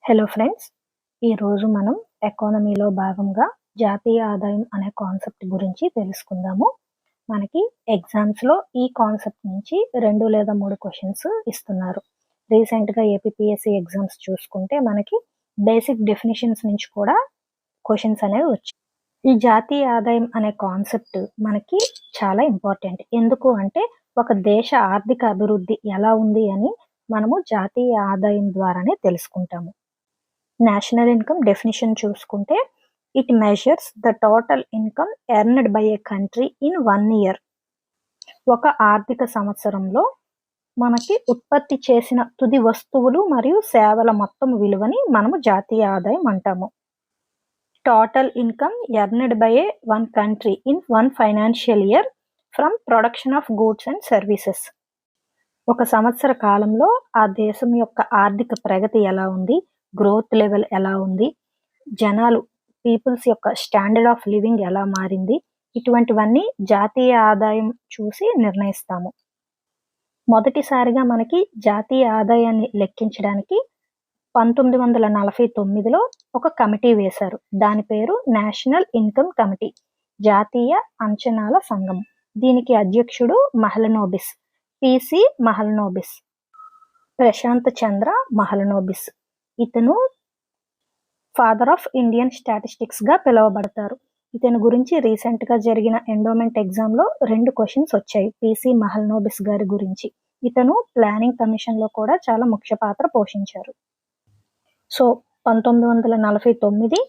Hello friends, ఈరోజు మనం ఎకానమీలో భాగంగా జాతీయ ఆదాయం అనే కాన్సెప్ట్ గురించి తెలుసుకుందాము. మనకి ఎగ్జామ్స్లో ఈ కాన్సెప్ట్ నుంచి 2 లేదా 3 క్వశ్చన్స్ ఇస్తున్నారు. రీసెంట్గా ఏపీపీఎస్సీ ఎగ్జామ్స్ చూసుకుంటే మనకి బేసిక్ డెఫినిషన్స్ నుంచి కూడా క్వశ్చన్స్ అనేవి వచ్చాయి. ఈ జాతీయ ఆదాయం అనే కాన్సెప్ట్ మనకి చాలా ఇంపార్టెంట్. ఎందుకు అంటే ఒక దేశ ఆర్థిక అభివృద్ధి ఎలా ఉంది అని మనము జాతీయ ఆదాయం ద్వారానే తెలుసుకుంటాము. నేషనల్ ఇన్కమ్ డెఫినిషన్ చూసుకుంటే it measures the total income earned by A country in 1 year. ఒక ఆర్థిక సంవత్సరంలో మనకి ఉత్పత్తి చేసిన తుది వస్తువులు మరియు సేవల మొత్తం విలువని మనము జాతీయ ఆదాయం అంటాము. Total income earned by A one country in 1 financial year from production of goods and services. ఒక సంవత్సర కాలంలో ఆ దేశం యొక్క ఆర్థిక ప్రగతి ఎలా ఉంది, గ్రోత్ లెవెల్ ఎలా ఉంది, జనాలు పీపుల్స్ యొక్క స్టాండర్డ్ ఆఫ్ లివింగ్ ఎలా మారింది, ఇటువంటివన్నీ జాతీయ ఆదాయం చూసి నిర్ణయిస్తాము. మొదటిసారిగా మనకి జాతీయ ఆదాయాన్ని లెక్కించడానికి 1949లో ఒక కమిటీ వేశారు. దాని పేరు నేషనల్ ఇన్కమ్ కమిటీ, జాతీయ అంచనాల సంఘం. దీనికి అధ్యక్షుడు మహలనోబిస్, పిసి మహలనోబిస్, ప్రశాంత్ చంద్ర మహలనోబిస్. ఇతను ఫాదర్ ఆఫ్ ఇండియన్ స్టాటిస్టిక్స్ గా పిలువబడతారు. ఇతని గురించి రీసెంట్ గా జరిగిన ఎండోమెంట్ ఎగ్జామ్ లో 2 క్వశ్చన్స్ వచ్చాయి పిసి మహలనోబిస్ గారి గురించి. ఇతను ప్లానింగ్ కమిషన్ లో కూడా చాలా ముఖ్య పాత్ర పోషించారు. సో 1949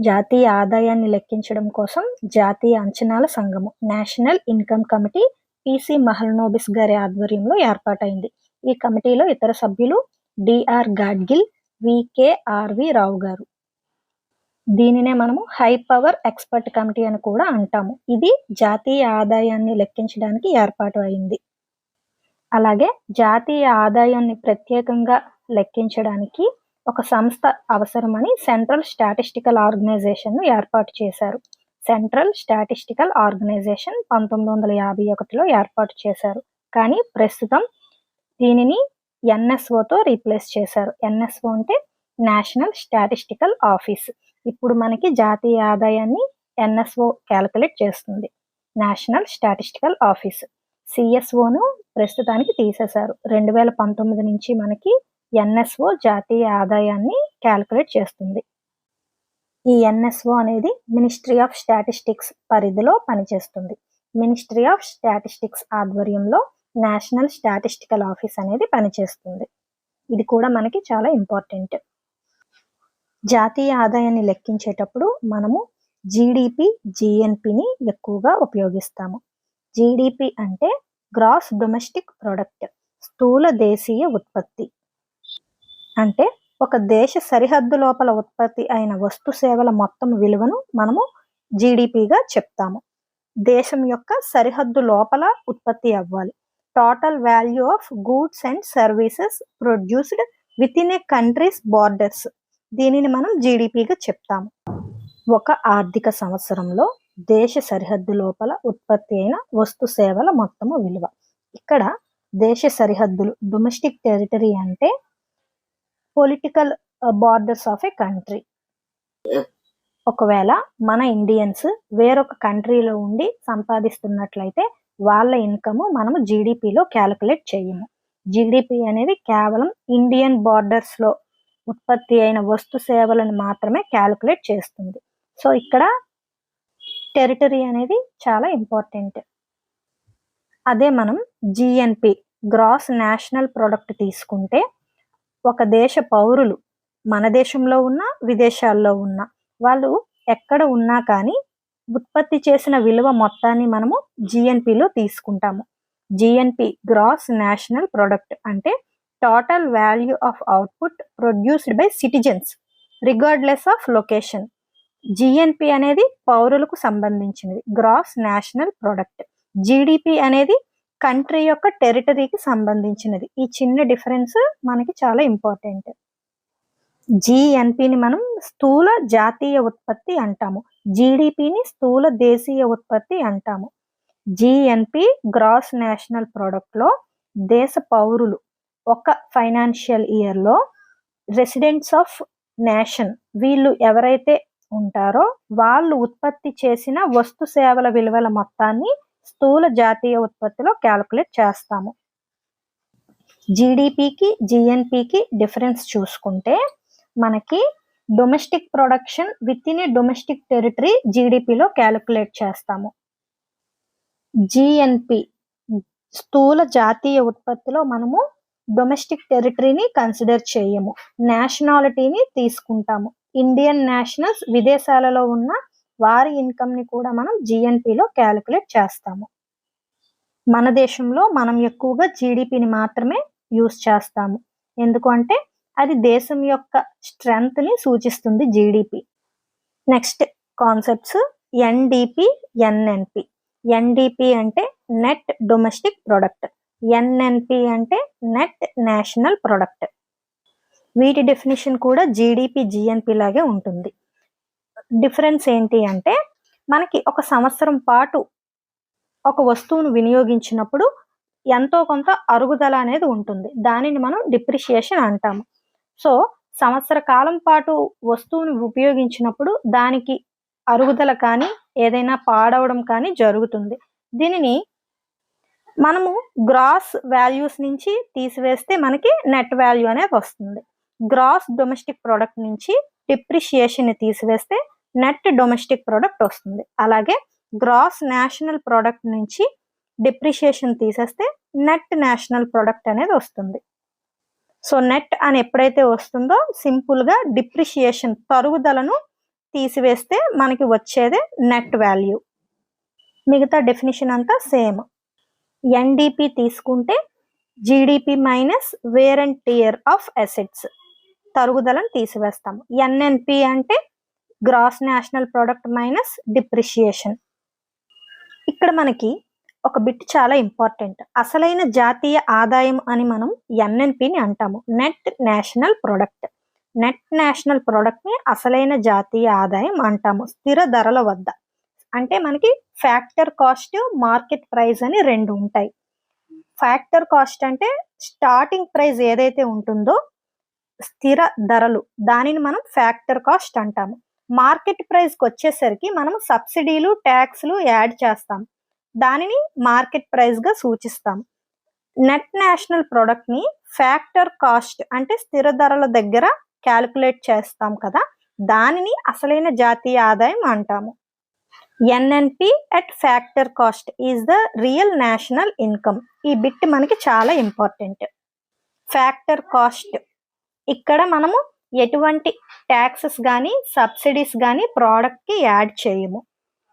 జాతీయ ఆదాయాన్ని లెక్కించడం కోసం జాతీయ అంచనాల సంఘము national income committee PC Mahalanobis గారి ఆధ్వర్యంలో ఏర్పాటైంది. ఈ కమిటీలో ఇతర సభ్యులు డిఆర్ గాడ్గిల్, వికేఆర్వి రావు గారు. దీనినే మనము హై పవర్ ఎక్స్పర్ట్ కమిటీ అని కూడా అంటాము. ఇది జాతీయ ఆదాయాన్ని లెక్కించడానికి ఏర్పాటు అయింది. అలాగే జాతీయ ఆదాయాన్ని ప్రత్యేకంగా లెక్కించడానికి ఒక సంస్థ అవసరమని సెంట్రల్ స్టాటిస్టికల్ ఆర్గనైజేషన్ ను ఏర్పాటు చేశారు. సెంట్రల్ స్టాటిస్టికల్ ఆర్గనైజేషన్ 1951లో ఏర్పాటు చేశారు. కానీ ప్రస్తుతం దీనిని ఎన్ఎస్ఓతో రీప్లేస్ చేశారు. ఎన్ఎస్ఓ అంటే నేషనల్ స్టాటిస్టికల్ ఆఫీస్. ఇప్పుడు మనకి జాతీయ ఆదాయాన్ని ఎన్ఎస్ఓ క్యాలిక్యులేట్ చేస్తుంది, నేషనల్ స్టాటిస్టికల్ ఆఫీస్. సిఎస్ఓను ప్రస్తుతానికి తీసేశారు. 2019 నుంచి మనకి ఎన్ఎస్ఓ జాతీయ ఆదాయాన్ని క్యాలిక్యులేట్ చేస్తుంది. ఈ ఎన్ఎస్ఓ అనేది మినిస్ట్రీ ఆఫ్ స్టాటిస్టిక్స్ పరిధిలో పనిచేస్తుంది. మినిస్ట్రీ ఆఫ్ స్టాటిస్టిక్స్ ఆధ్వర్యంలో నేషనల్ స్టాటిస్టికల్ ఆఫీస్ అనేది పనిచేస్తుంది. ఇది కూడా మనకి చాలా ఇంపార్టెంట్. జాతీయ ఆదాయాన్ని లెక్కించేటప్పుడు మనము జీడిపి, జిఎన్పిని ఎక్కువగా ఉపయోగిస్తాము. జీడిపి అంటే గ్రాస్ డొమెస్టిక్ ప్రొడక్ట్, స్థూల దేశీయ ఉత్పత్తి. అంటే ఒక దేశ సరిహద్దు లోపల ఉత్పత్తి అయిన వస్తు సేవల మొత్తం విలువను మనము జీడిపిగా చెప్తాము. దేశం యొక్క సరిహద్దు లోపల ఉత్పత్తి అవ్వాలి. Total value of goods and services produced with in a countries borders, దీనిని మనం జీడిపిగా చెప్తాము. ఒక ఆర్థిక సంవత్సరంలో దేశ సరిహద్దు లోపల ఉత్పత్తి అయిన వస్తు సేవల మొత్తము విలువ. ఇక్కడ దేశ సరిహద్దులు, డొమెస్టిక్ టెరిటరీ అంటే political borders of A country. ఒకవేళ మన ఇండియన్స్ వేరొక కంట్రీలో ఉండి సంపాదిస్తున్నట్లయితే వాళ్ళ ఇన్కమ్ మనము జీడిపిలో క్యాలిక్యులేట్ చేయము. జీడిపి అనేది కేవలం ఇండియన్ బార్డర్స్ లో ఉత్పత్తి అయిన వస్తు సేవలను మాత్రమే క్యాలిక్యులేట్ చేస్తుంది. సో ఇక్కడ టెరిటరీ అనేది చాలా ఇంపార్టెంట్. అదే మనం జిఎన్పి, గ్రాస్ నేషనల్ ప్రొడక్ట్ తీసుకుంటే ఒక దేశ పౌరులు మన దేశంలో ఉన్న, విదేశాల్లో ఉన్న వాళ్ళు ఎక్కడ ఉన్నా కానీ ఉత్పత్తి చేసిన విలువ మొత్తాన్ని మనము జిఎన్పిలో తీసుకుంటాము. జిఎన్పి గ్రాస్ నేషనల్ ప్రొడక్ట్ అంటే total value of output produced by citizens regardless of location. GNP అనేది పౌరులకు సంబంధించినది, గ్రాస్ నేషనల్ ప్రొడక్ట్. జీడిపి అనేది కంట్రీ యొక్క టెరిటరీకి సంబంధించినది. ఈ చిన్న డిఫరెన్స్ మనకి చాలా ఇంపార్టెంట్. జిఎన్పిని మనం స్థూల జాతీయ ఉత్పత్తి అంటాము, జీడిపిని స్థూల దేశీయ ఉత్పత్తి అంటాము. జిఎన్పి గ్రాస్ నేషనల్ ప్రొడక్ట్ లో దేశ పౌరులు ఒక ఫైనాన్షియల్ ఇయర్ లో రెసిడెంట్స్ ఆఫ్ నేషన్ వీళ్ళు ఎవరైతే ఉంటారో వాళ్ళు ఉత్పత్తి చేసిన వస్తు సేవల విలువల మొత్తాన్ని స్థూల జాతీయ ఉత్పత్తిలో క్యాలిక్యులేట్ చేస్తాము. జీడిపికి జిఎన్పికి డిఫరెన్స్ చూసుకుంటే మనకి domestic production within a domestic territory జీడిపిలో క్యాలిక్యులేట్ చేస్తాము. జిఎన్పి స్థూల జాతీయ ఉత్పత్తిలో మనము డొమెస్టిక్ టెరిటరీని కన్సిడర్ చేయము, నేషనాలిటీని తీసుకుంటాము. ఇండియన్ నేషనల్స్ విదేశాలలో ఉన్న వారి ఇన్కమ్ ని కూడా మనం జిఎన్పిలో క్యాలిక్యులేట్ చేస్తాము. మన దేశంలో మనం ఎక్కువగా జీడిపిని మాత్రమే యూస్ చేస్తాము, ఎందుకంటే అది దేశం యొక్క స్ట్రెంగ్త్ ని సూచిస్తుంది GDP. Next concepts NDP, NNP. NDP అంటే నెట్ డొమెస్టిక్ ప్రొడక్ట్, ఎన్ఎన్పి అంటే నెట్ నేషనల్ ప్రొడక్ట్. వీటి డెఫినిషన్ కూడా జీడిపి జిఎన్పి లాగే ఉంటుంది. డిఫరెన్స్ ఏంటి అంటే మనకి ఒక సంవత్సరం పాటు ఒక వస్తువును వినియోగించినప్పుడు ఎంతో కొంత అరుగుదల అనేది ఉంటుంది, దానిని మనం డిప్రిషియేషన్ అంటాము. సో సంవత్సర కాలం పాటు వస్తువును ఉపయోగించినప్పుడు దానికి అరుగుదల కానీ ఏదైనా పాడవడం కానీ జరుగుతుంది. దీనిని మనము గ్రాస్ వాల్యూస్ నుంచి తీసివేస్తే మనకి నెట్ వాల్యూ అనేది వస్తుంది. గ్రాస్ డొమెస్టిక్ ప్రొడక్ట్ నుంచి డిప్రిషియేషన్ తీసివేస్తే నెట్ డొమెస్టిక్ ప్రొడక్ట్ వస్తుంది. అలాగే గ్రాస్ నేషనల్ ప్రొడక్ట్ నుంచి డిప్రిషియేషన్ తీసేస్తే నెట్ నేషనల్ ప్రొడక్ట్ అనేది వస్తుంది. సో నెట్ అని ఎప్పుడైతే వస్తుందో సింపుల్ గా డిప్రిషియేషన్ తరుగుదలను తీసివేస్తే మనకి వచ్చేదే నెట్ వాల్యూ. మిగతా డెఫినిషన్ అంతా సేమ్. ఎన్డిపి తీసుకుంటే GDP minus wear and tear of assets, తరుగుదలను తీసివేస్తాము. ఎన్ఎన్పి అంటే gross national product minus depreciation. ఇక్కడ మనకి ఒక బిట్ చాలా ఇంపార్టెంట్. అసలైన జాతీయ ఆదాయం అని మనం ఎన్ఎన్పిని అంటాము, net national product. Net national product ని అసలైన జాతీయ ఆదాయం అంటాము స్థిర ధరల వద్ద. అంటే మనకి ఫ్యాక్టర్ కాస్ట్, మార్కెట్ ప్రైస్ అని రెండు ఉంటాయి. ఫ్యాక్టర్ కాస్ట్ అంటే స్టార్టింగ్ ప్రైస్ ఏదైతే ఉంటుందో స్థిర ధరలు, దానిని మనం ఫ్యాక్టర్ కాస్ట్ అంటాము. మార్కెట్ ప్రైస్కి వచ్చేసరికి మనం సబ్సిడీలు, ట్యాక్స్లు యాడ్ చేస్తాం, దానిని మార్కెట్ ప్రైస్ గా సూచిస్తాం. నెట్ నేషనల్ ప్రొడక్ట్ ని ఫ్యాక్టర్ కాస్ట్ అంటే స్థిర ధరల దగ్గర క్యాలిక్యులేట్ చేస్తాం కదా, దానిని అసలైన జాతీయ ఆదాయం అంటాము. NNP at factor cost is the real national income. ఈ బిట్ మనకి చాలా ఇంపార్టెంట్. ఫ్యాక్టర్ కాస్ట్ ఇక్కడ మనము ఎటువంటి ట్యాక్సెస్ కానీ సబ్సిడీస్ కానీ ప్రోడక్ట్ కి యాడ్ చేయము,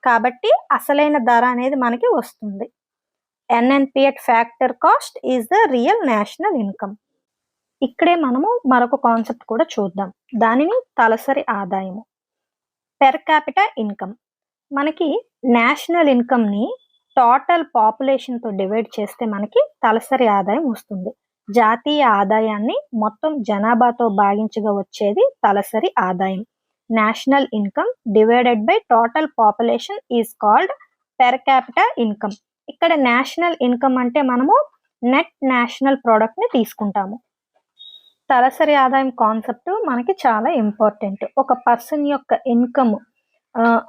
కాబట్టి అసలైన ధర అనేది మనకి వస్తుంది. NNP at factor cost is the real national income. ఇక్కడే మనము మరొక కాన్సెప్ట్ కూడా చూద్దాం, దానిని తలసరి ఆదాయము, పెర్ క్యాపిటా ఇన్కమ్. మనకి నేషనల్ ఇన్కమ్ ని టోటల్ పాపులేషన్ తో డివైడ్ చేస్తే మనకి తలసరి ఆదాయం వస్తుంది. జాతీయ ఆదాయాన్ని మొత్తం జనాభాతో భాగించగా వచ్చేది తలసరి ఆదాయం. National income divided by total population is called per capita income. ఇక్కడ నేషనల్ ఇన్కమ్ అంటే మనము నెట్ నేషనల్ ప్రోడక్ట్ ని తీసుకుంటాము. తలసరి ఆదాయం కాన్సెప్ట్ మనకి చాలా ఇంపార్టెంట్. ఒక పర్సన్ యొక్క ఇన్కమ్,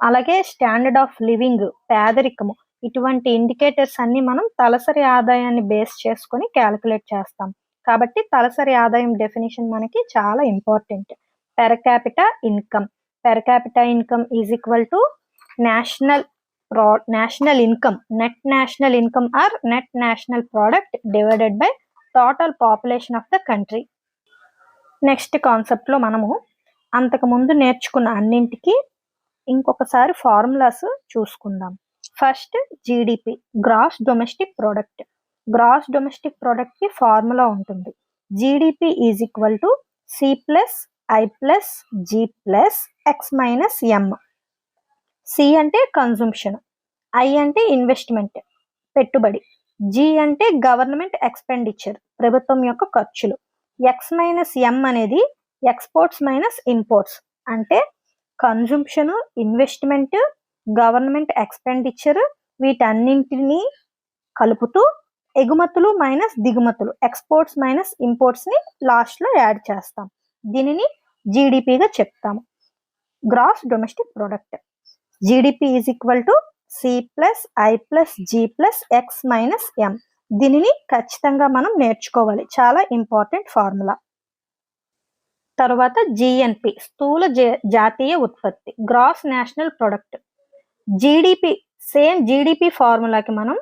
అలాగే స్టాండర్డ్ ఆఫ్ లివింగ్, పేదరికము, ఇటువంటి ఇండికేటర్స్ అన్ని మనం తలసరి ఆదాయాన్ని బేస్ చేసుకొని క్యాలిక్యులేట్ చేస్తాం. కాబట్టి తలసరి ఆదాయం డెఫినేషన్ మనకి చాలా important. Per capita income. Per capita income is equal to national income, net national income or net national product divided by total population of the country. Next concept లో మనము అంతకు ముందు నేర్చుకున్న అన్నింటికి ఇంకొకసారి ఫార్ములాస్ చూసుకుందాం. First GDP, gross domestic product. Gross domestic product కి formula ఉంటుంది, GDP is equal to C plus I plus G plus X minus M. C అంటే కన్జంప్షన్, ఐ అంటే ఇన్వెస్ట్మెంట్ పెట్టుబడి, జి అంటే గవర్నమెంట్ ఎక్స్పెండిచర్ ప్రభుత్వం యొక్క ఖర్చులు, ఎక్స్ మైనస్ ఎం అనేది ఎక్స్పోర్ట్స్ మైనస్ ఇంపోర్ట్స్ అంటే కన్జంప్షన్, ఇన్వెస్ట్మెంట్, గవర్నమెంట్ ఎక్స్పెండిచర్ వీటన్నింటినీ కలుపుతూ ఎగుమతులు మైనస్ దిగుమతులు, ఎక్స్పోర్ట్స్ మైనస్ ఇంపోర్ట్స్ ని లాస్ట్ లో యాడ్ చేస్తాం. దీనిని జీడిపిగా చెప్తాము. Gross domestic product. GDP is equal to C+I+G+X-M. దీనిని ఖచ్చితంగా మనం నేర్చుకోవాలి, చాలా ఇంపార్టెంట్ ఫార్ములా. తర్వాత జిఎన్పి, స్థూల జాతీయ ఉత్పత్తి, gross national product. GDP, same GDP ఫార్ములాకి మనం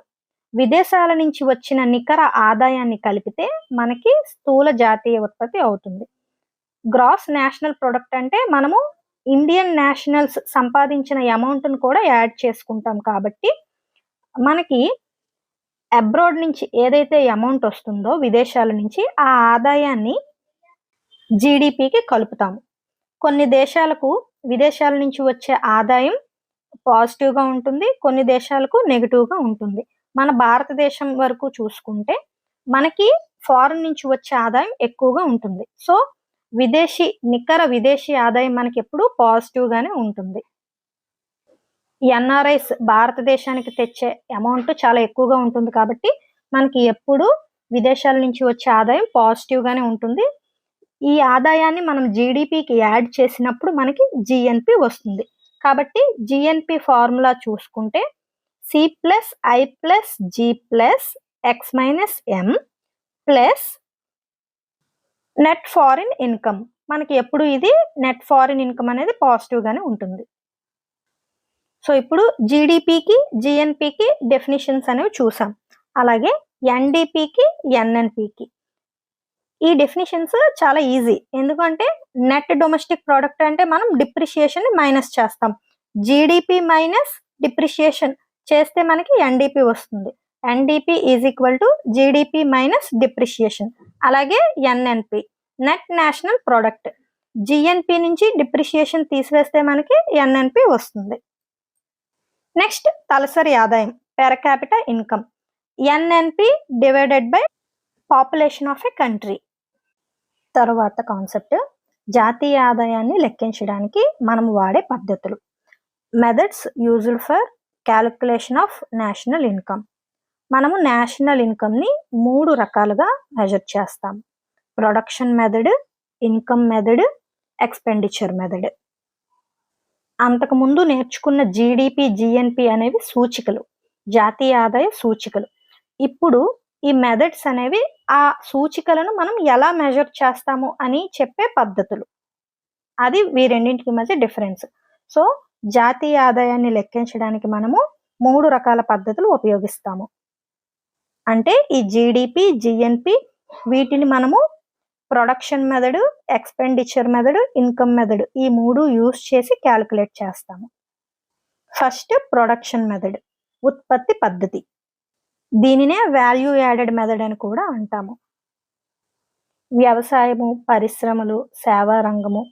విదేశాల నుంచి వచ్చిన నికర ఆదాయాన్ని కలిపితే మనకి స్థూల జాతీయ ఉత్పత్తి అవుతుంది. గ్రాస్ నేషనల్ ప్రొడక్ట్ అంటే మనము ఇండియన్ నేషనల్స్ సంపాదించిన అమౌంట్ను కూడా యాడ్ చేసుకుంటాం కాబట్టి మనకి అబ్రాడ్ నుంచి ఏదైతే అమౌంట్ వస్తుందో విదేశాల నుంచి, ఆ ఆదాయాన్ని జీడిపికి కలుపుతాము. కొన్ని దేశాలకు విదేశాల నుంచి వచ్చే ఆదాయం పాజిటివ్గా ఉంటుంది, కొన్ని దేశాలకు నెగిటివ్గా ఉంటుంది. మన భారతదేశం వరకు చూసుకుంటే మనకి ఫారెన్ నుంచి వచ్చే ఆదాయం ఎక్కువగా ఉంటుంది. సో నికర విదేశీ ఆదాయం మనకి ఎప్పుడు పాజిటివ్గానే ఉంటుంది. ఎన్ఆర్ఐస్ భారతదేశానికి తెచ్చే అమౌంట్ చాలా ఎక్కువగా ఉంటుంది కాబట్టి మనకి ఎప్పుడు విదేశాల నుంచి వచ్చే ఆదాయం పాజిటివ్గానే ఉంటుంది. ఈ ఆదాయాన్ని మనం జీడిపికి యాడ్ చేసినప్పుడు మనకి జిఎన్పి వస్తుంది. కాబట్టి జిఎన్పి ఫార్ములా చూసుకుంటే C+I+G+X-M plus net foreign income. మనకి ఎప్పుడు ఇది నెట్ ఫారిన్ ఇన్కమ్ అనేది పాజిటివ్గానే ఉంటుంది. సో ఇప్పుడు జీడిపికి జిఎన్పికి డెఫినిషన్స్ అనేవి చూసాం. అలాగే ఎన్డిపికి ఎన్ఎన్పికి ఈ డెఫినిషన్స్ చాలా ఈజీ. ఎందుకంటే నెట్ డొమెస్టిక్ ప్రోడక్ట్ అంటే మనం డిప్రిషియేషన్ మైనస్ చేస్తాం. జీడిపి మైనస్ డిప్రిషియేషన్ చేస్తే మనకి ఎన్డిపి వస్తుంది. NDP is equal to GDP minus depreciation. అలాగే NNP, net national product. GNP నుంచి డిప్రిషియేషన్ తీసివేస్తే మనకి ఎన్ఎన్పి వస్తుంది. నెక్స్ట్ తలసరి ఆదాయం, per capital income, NNP divided by population of a country. తర్వాత కాన్సెప్ట్ జాతీయ ఆదాయాన్ని లెక్కించడానికి మనం వాడే పద్ధతులు. Methods used for calculation of national income. మనము నేషనల్ ఇన్కమ్ని 3 రకాలుగా మెజర్ చేస్తాం. Production method, income method, expenditure method. అంతకుముందు నేర్చుకున్న జీడిపి, జిఎన్పి అనేవి సూచికలు, జాతీయ ఆదాయ సూచికలు. ఇప్పుడు ఈ మెథడ్స్ అనేవి ఆ సూచికలను మనం ఎలా మెజర్ చేస్తాము అని చెప్పే పద్ధతులు. అది ఈ రెండింటికి మధ్య డిఫరెన్స్. సో జాతీయ ఆదాయాన్ని లెక్కించడానికి మనము 3 రకాల పద్ధతులు ఉపయోగిస్తాము. అంటే ఈ జీడిపి, జిఎన్పి వీటిని మనము production method, expenditure method, income method ఈ 3 యూజ్ చేసి క్యాలిక్యులేట్ చేస్తాము. ఫస్ట్ ప్రొడక్షన్ మెథడ్, ఉత్పత్తి పద్ధతి. దీనినే వాల్యూ యాడెడ్ మెథడ్ అని కూడా అంటాము. వ్యవసాయము, పరిశ్రమలు, సేవా రంగము,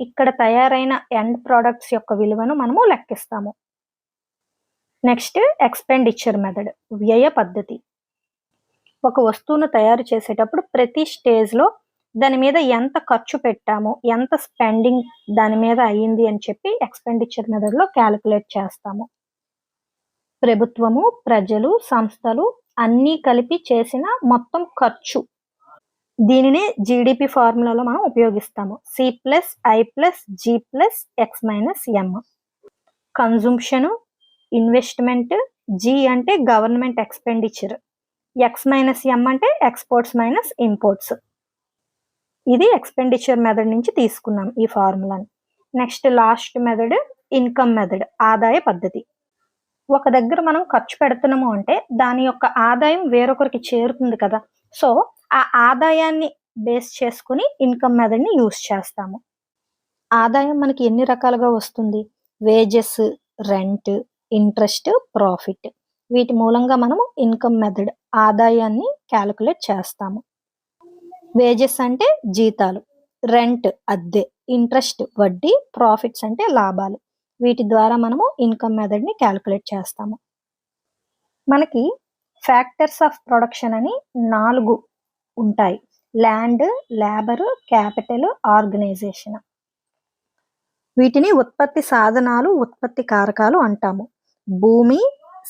ఇక్కడ తయారైన ఎండ్ ప్రొడక్ట్స్ యొక్క విలువను మనము లెక్కిస్తాము. నెక్స్ట్ ఎక్స్పెండిచర్ మెథడ్, వ్యయ పద్ధతి. ఒక వస్తువును తయారు చేసేటప్పుడు ప్రతి స్టేజ్లో దాని మీద ఎంత ఖర్చు పెట్టాము, ఎంత స్పెండింగ్ దాని మీద అయ్యింది అని చెప్పి ఎక్స్పెండిచర్ మెథడ్లో క్యాలిక్యులేట్ చేస్తాము. ప్రభుత్వము, ప్రజలు, సంస్థలు అన్నీ కలిపి చేసిన మొత్తం ఖర్చు, దీనినే జీడిపి ఫార్ములాలో మనం ఉపయోగిస్తాము. C+I+G+X-M. కన్జంప్షను, ఇన్వెస్ట్మెంట్, జి అంటే గవర్నమెంట్ ఎక్స్పెండిచర్, X-M అంటే ఎక్స్పోర్ట్స్ మైనస్ ఇంపోర్ట్స్. ఇది ఎక్స్పెండిచర్ మెథడ్ నుంచి తీసుకున్నాం ఈ ఫార్ములాని. Next last method income method, ఆదాయ పద్ధతి. ఒక దగ్గర మనం ఖర్చు పెడుతున్నాము అంటే దాని యొక్క ఆదాయం వేరొకరికి చేరుతుంది కదా. సో ఆ ఆదాయాన్ని బేస్ చేసుకుని ఇన్కమ్ మెథడ్ని యూజ్ చేస్తాము. ఆదాయం మనకి ఎన్ని రకాలుగా వస్తుంది? Wages, rent, interest, profit. వీటి మూలంగా మనము ఇన్కమ్ మెథడ్ ఆదాయాన్ని క్యాలిక్యులేట్ చేస్తాము. వేజెస్ అంటే జీతాలు, రెంట్ అద్దె, ఇంట్రెస్ట్ వడ్డీ, ప్రాఫిట్స్ అంటే లాభాలు. వీటి ద్వారా మనము ఇన్కమ్ మెథడ్ని క్యాలిక్యులేట్ చేస్తాము. మనకి ఫ్యాక్టర్స్ ఆఫ్ ప్రొడక్షన్ అని 4 ఉంటాయి. Land, labour, capital, organisation. వీటిని ఉత్పత్తి సాధనాలు, ఉత్పత్తి కారకాలు అంటాము. భూమి,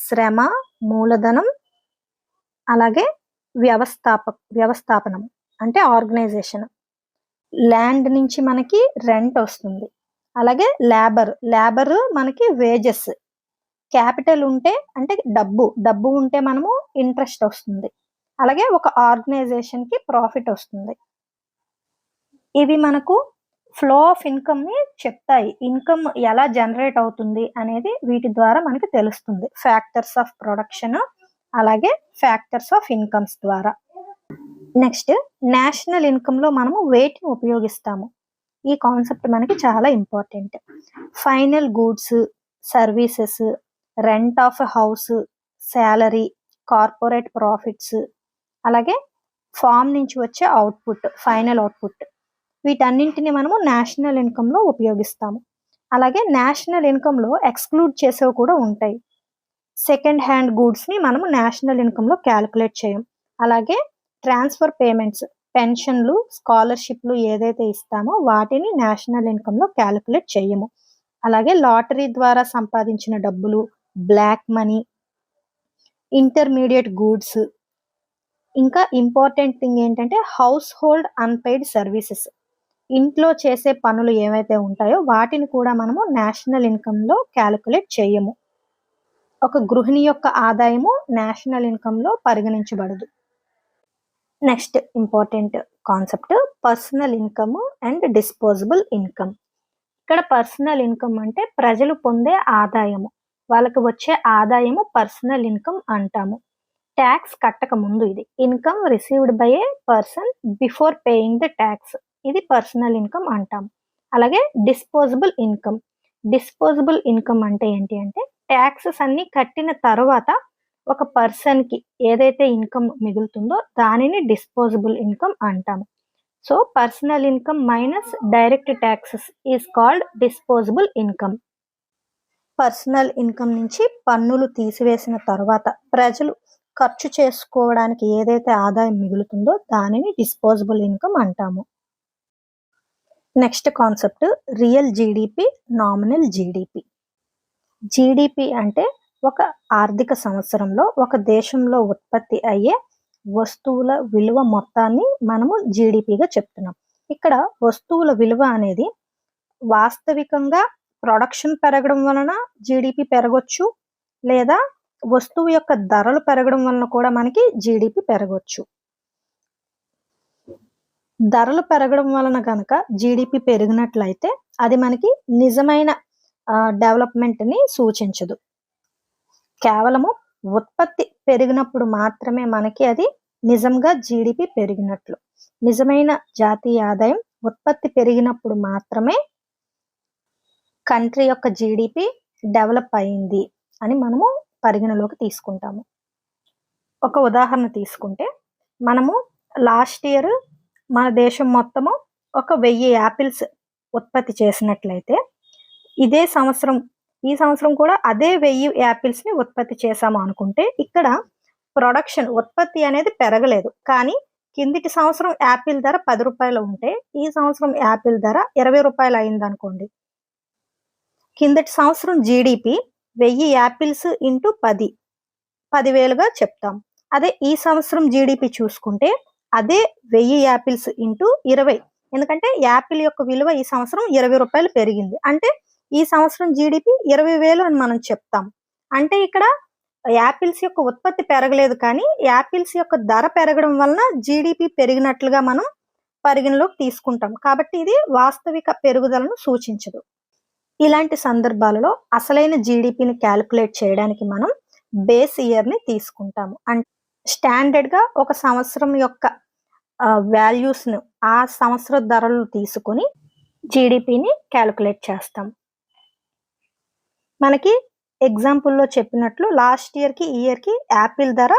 శ్రమ, మూలధనం, అలాగే వ్యవస్థాపనం అంటే ఆర్గనైజేషన్. ల్యాండ్ నుంచి మనకి రెంట్ వస్తుంది. అలాగే లేబర్ మనకి వేజెస్. క్యాపిటల్ ఉంటే అంటే డబ్బు ఉంటే మనము ఇంట్రెస్ట్ వస్తుంది. అలాగే ఒక ఆర్గనైజేషన్ కి ప్రాఫిట్ వస్తుంది. ఇవి మనకు ఫ్లో ఆఫ్ ఇన్కమ్ ని చెప్తాయి. ఇన్కమ్ ఎలా జనరేట్ అవుతుంది అనేది వీటి ద్వారా మనకి తెలుస్తుంది. ఫ్యాక్టర్స్ ఆఫ్ ప్రొడక్షన్ అలాగే ఫ్యాక్టర్స్ ఆఫ్ ఇన్కమ్స్ ద్వారా. నెక్స్ట్ నేషనల్ ఇన్కమ్ లో మనము వేటిని ఉపయోగిస్తాము. ఈ కాన్సెప్ట్ మనకి చాలా important. Final goods, services, rent of house, salary, corporate profits, అలాగే ఫామ్ నుంచి వచ్చే అవుట్పుట్, ఫైనల్ అవుట్పుట్, వీటన్నింటిని మనము నేషనల్ ఇన్కమ్ లో ఉపయోగిస్తాము. అలాగే నేషనల్ ఇన్కమ్ లో ఎక్స్క్లూడ్ చేసేవి కూడా ఉంటాయి. సెకండ్ హ్యాండ్ గూడ్స్ ని మనము నేషనల్ ఇన్కమ్ లో క్యాలిక్యులేట్ చేయం. అలాగే ట్రాన్స్ఫర్ పేమెంట్స్, పెన్షన్లు, స్కాలర్షిప్లు ఏదైతే ఇస్తామో వాటిని నేషనల్ ఇన్కమ్ లో క్యాలిక్యులేట్ చేయము. అలాగే లాటరీ ద్వారా సంపాదించిన డబ్బులు, బ్లాక్ మనీ, ఇంటర్మీడియట్ గూడ్స్, ఇంకా ఇంపార్టెంట్ థింగ్ ఏంటంటే హౌస్ హోల్డ్ అన్పెయిడ్ సర్వీసెస్, ఇంట్లో చేసే పనులు ఏవైతే ఉంటాయో వాటిని కూడా మనము నేషనల్ ఇన్కమ్ లో క్యాలిక్యులేట్ చేయము. ఒక గృహిణి యొక్క ఆదాయము నేషనల్ ఇన్కమ్ లో పరిగణించబడదు. Next important concept personal income and disposable income. ఇక్కడ పర్సనల్ ఇన్కమ్ అంటే ప్రజలు పొందే ఆదాయము, వాళ్ళకి వచ్చే ఆదాయము పర్సనల్ ఇన్కమ్ అంటాము. ట్యాక్స్ కట్టక ముందు ఇది income received by a person before paying the tax, ఇది పర్సనల్ ఇన్కమ్ అంటాం. అలాగే డిస్పోజబుల్ ఇన్కమ్ అంటే ఏంటి అంటే ట్యాక్సెస్ అన్ని కట్టిన తర్వాత ఒక పర్సన్ కి ఏదైతే ఇన్కమ్ మిగులుతుందో దానిని డిస్పోజబుల్ ఇన్కమ్ అంటాము. So personal income minus direct taxes is called disposable income. Personal income నుంచి పన్నులు తీసివేసిన తర్వాత ప్రజలు ఖర్చు చేసుకోవడానికి ఏదైతే ఆదాయం మిగులుతుందో దానిని డిస్పోజబుల్ ఇన్కమ్ అంటాము. Next concept real GDP, nominal GDP. GDP అంటే ఒక ఆర్థిక సంవత్సరంలో ఒక దేశంలో ఉత్పత్తి అయ్యే వస్తువుల విలువ మొత్తాన్ని మనము జీడిపిగా చెప్తున్నాం. ఇక్కడ వస్తువుల విలువ అనేది వాస్తవికంగా ప్రొడక్షన్ పెరగడం వలన జీడిపి పెరగొచ్చు, లేదా వస్తువు యొక్క ధరలు పెరగడం వలన కూడా మనకి జీడిపి పెరగవచ్చు. ధరలు పెరగడం వలన కనుక జీడిపి పెరిగినట్లయితే అది మనకి నిజమైన డెవలప్మెంట్ ని సూచించదు. కేవలము ఉత్పత్తి పెరిగినప్పుడు మాత్రమే మనకి అది నిజంగా జీడిపి పెరిగినట్లు. నిజమైన జాతీయ ఆదాయం ఉత్పత్తి పెరిగినప్పుడు మాత్రమే కంట్రీ యొక్క జీడిపి డెవలప్ అయింది అని మనము పరిగణలోకి తీసుకుంటాము. ఒక ఉదాహరణ తీసుకుంటే మనము లాస్ట్ ఇయర్ మన దేశం మొత్తము 1000 యాపిల్స్ ఉత్పత్తి చేసినట్లయితే ఈ సంవత్సరం కూడా అదే 1000 యాపిల్స్ ని ఉత్పత్తి చేసాము అనుకుంటే ఇక్కడ ప్రొడక్షన్ ఉత్పత్తి అనేది పెరగలేదు, కానీ కిందిటి సంవత్సరం యాపిల్ ధర 10 రూపాయలు ఉంటే ఈ సంవత్సరం యాపిల్ ధర 20 రూపాయలు అయింది అనుకోండి. కిందటి సంవత్సరం జీడిపి 1000 యాపిల్స్ ఇంటూ 10,000గా చెప్తాం. అదే ఈ సంవత్సరం జీడిపి చూసుకుంటే అదే 1000 యాపిల్స్ ఇంటూ 20, ఎందుకంటే యాపిల్ యొక్క విలువ ఈ సంవత్సరం 20 రూపాయలు పెరిగింది అంటే ఈ సంవత్సరం జీడిపి 20,000 అని మనం చెప్తాం. అంటే ఇక్కడ యాపిల్స్ యొక్క ఉత్పత్తి పెరగలేదు, కానీ యాపిల్స్ యొక్క ధర పెరగడం వలన జీడిపి పెరిగినట్లుగా మనం పరిగణలోకి తీసుకుంటాం. కాబట్టి ఇది వాస్తవిక పెరుగుదలను సూచించదు. ఇలాంటి సందర్భాలలో అసలైన జీడిపిని క్యాలిక్యులేట్ చేయడానికి మనం బేస్ ఇయర్ ని తీసుకుంటాము. అంటే స్టాండర్డ్ గా ఒక సంవత్సరం యొక్క వాల్యూస్ ను, ఆ సంవత్సర ధరలు తీసుకొని జీడిపిని క్యాలిక్యులేట్ చేస్తాం. మనకి ఎగ్జాంపుల్లో చెప్పినట్లు లాస్ట్ ఇయర్ కి ఈ ఇయర్ కి యాపిల్ ధర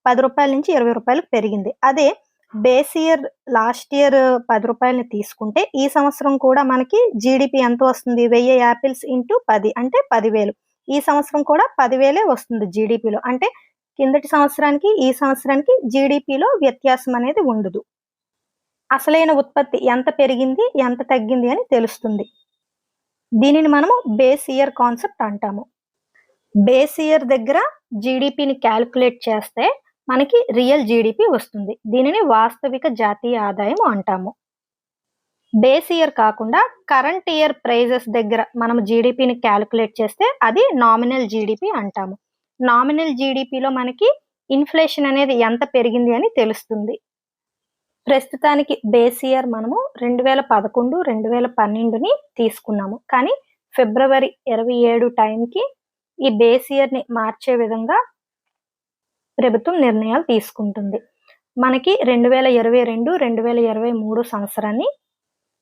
10 రూపాయల నుంచి 20 రూపాయలకు పెరిగింది. అదే బేస్ ఇయర్ లాస్ట్ ఇయర్ 10 రూపాయలని తీసుకుంటే ఈ సంవత్సరం కూడా మనకి జీడిపి ఎంత వస్తుంది? 1000 యాపిల్స్ ఇంటూ 10 అంటే 10,000. ఈ సంవత్సరం కూడా 10,000 వస్తుంది జీడిపిలో. అంటే కిందటి సంవత్సరానికి ఈ సంవత్సరానికి జీడిపిలో వ్యత్యాసం అనేది ఉండదు. అసలైన ఉత్పత్తి ఎంత పెరిగింది ఎంత తగ్గింది అని తెలుస్తుంది. దీనిని మనము బేస్ ఇయర్ కాన్సెప్ట్ అంటాము. బేస్ ఇయర్ దగ్గర జీడిపిని క్యాలిక్యులేట్ చేస్తే మనకి రియల్ జీడిపి వస్తుంది. దీనిని వాస్తవిక జాతీయ ఆదాయం అంటాము. బేస్ ఇయర్ కాకుండా కరెంట్ ఇయర్ ప్రైజెస్ దగ్గర మనం జీడిపిని క్యాలిక్యులేట్ చేస్తే అది నామినల్ జీడిపి అంటాము. నామినల్ జీడిపిలో మనకి ఇన్ఫ్లేషన్ అనేది ఎంత పెరిగింది అని తెలుస్తుంది. ప్రస్తుతానికి బేస్ ఇయర్ మనము 2011, 2012ని తీసుకున్నాము. కానీ ఫిబ్రవరి 27 టైంకి ఈ బేస్ ఇయర్ని మార్చే విధంగా ప్రభుత్వం నిర్ణయాలు తీసుకుంటుంది. మనకి 2022, 2023 సంవత్సరాన్ని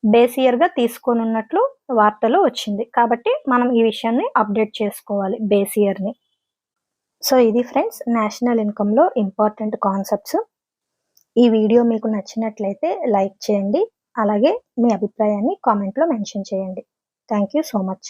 బేస్ ఇయర్గా తీసుకోనున్నట్లు వార్తలో వచ్చింది. కాబట్టి మనం ఈ విషయాన్ని అప్డేట్ చేసుకోవాలి బేస్ ఇయర్ని. సో ఇది ఫ్రెండ్స్ నేషనల్ ఇన్కంలో ఇంపార్టెంట్ కాన్సెప్ట్స్. ఈ వీడియో మీకు నచ్చినట్లయితే లైక్ చేయండి. అలాగే మీ అభిప్రాయాన్ని కామెంట్లో మెన్షన్ చేయండి. Thank you so much.